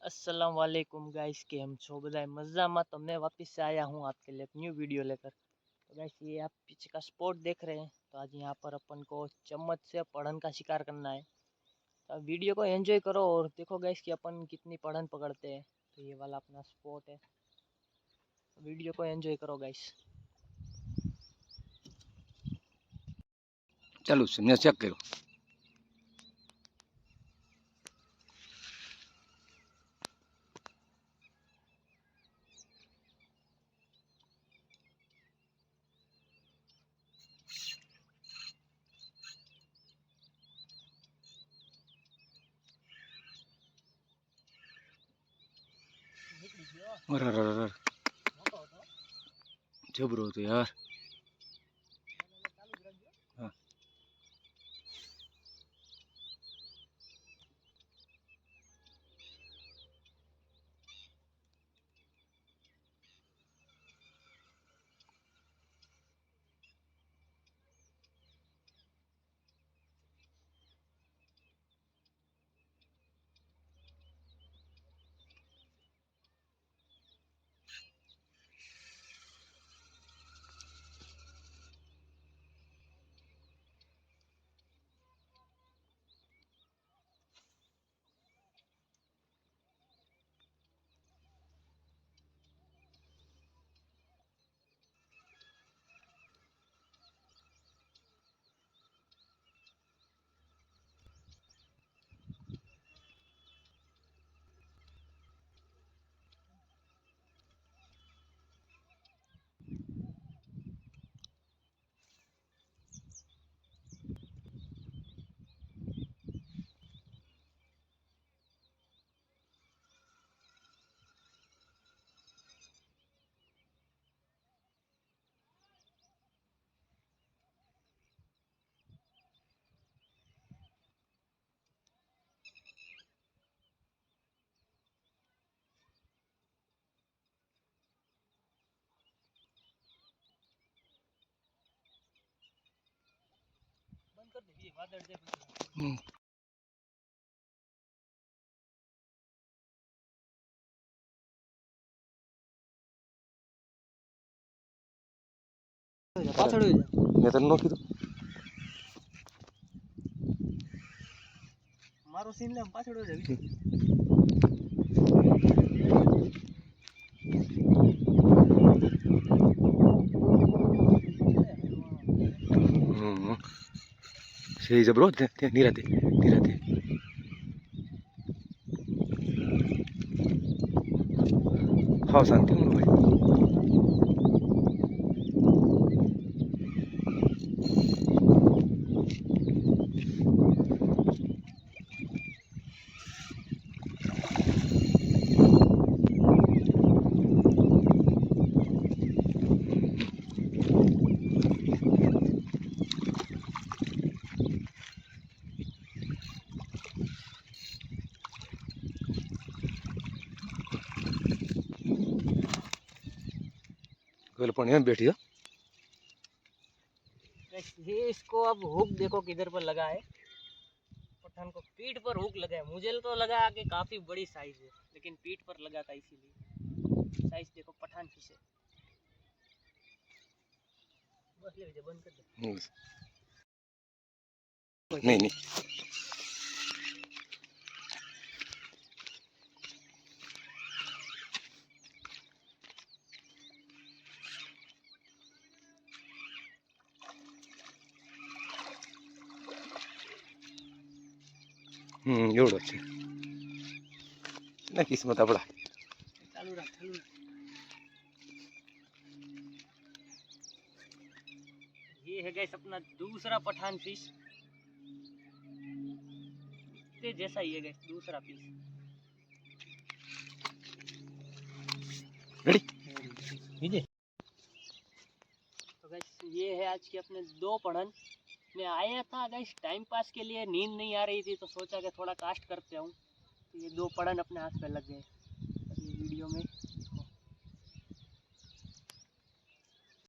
अस्सलाम वालेकुम गाइस, केम छो बधाई मजा में। तो मैं वापस से आया हूँ आपके लिए एक न्यू वीडियो लेकर। तो गाइस ये आप पीछे का स्पॉट देख रहे हैं। तो आज यहाँ पर अपन को चम्मच से पढ़न का शिकार करना है। तो वीडियो को एंजॉय करो और देखो गाइस कि अपन कितनी पढ़न पकड़ते हैं। तो ये वाला अपना स्पॉट है, वीडियो को एंजॉय करो गाइस। ચાલુ છે મેં ચેક કર્યો। અરે જબરો હતો યાર। હા પાછળ મેં તને ન કીધું। મારો સીન લે પાછળ સહી જબરો નિરાતે નિરાતે હા શાંતિ હું ભાઈ। પણ એમ બેઠી हो। ये इसको अब हुक देखो किधर पर लगा है। पठान को पीठ पर हुक लगा है। मुझे तो लगा कि काफी बड़ी साइज है, लेकिन पीठ पर लगा था इसीलिए। साइज देखो पठान फिश है। बस ले बंद कर दे। नहीं नहीं एवढं છે ના કિસ્મત આપણા। चालू रख चालू रख। ये है गाइस अपना दूसरा पठान फिश। इसके जैसा ही है गाइस दूसरा पीस। રેડી विजय तो गाइस ये है आज की अपने दो पढ़न। मैं आया था गाइस टाइम पास के लिए, नींद नहीं आ रही थी तो सोचा कि थोड़ा कास्ट करते हूँ। तो ये दो पढ़न अपने हाथ पे लग गए। ये वीडियो में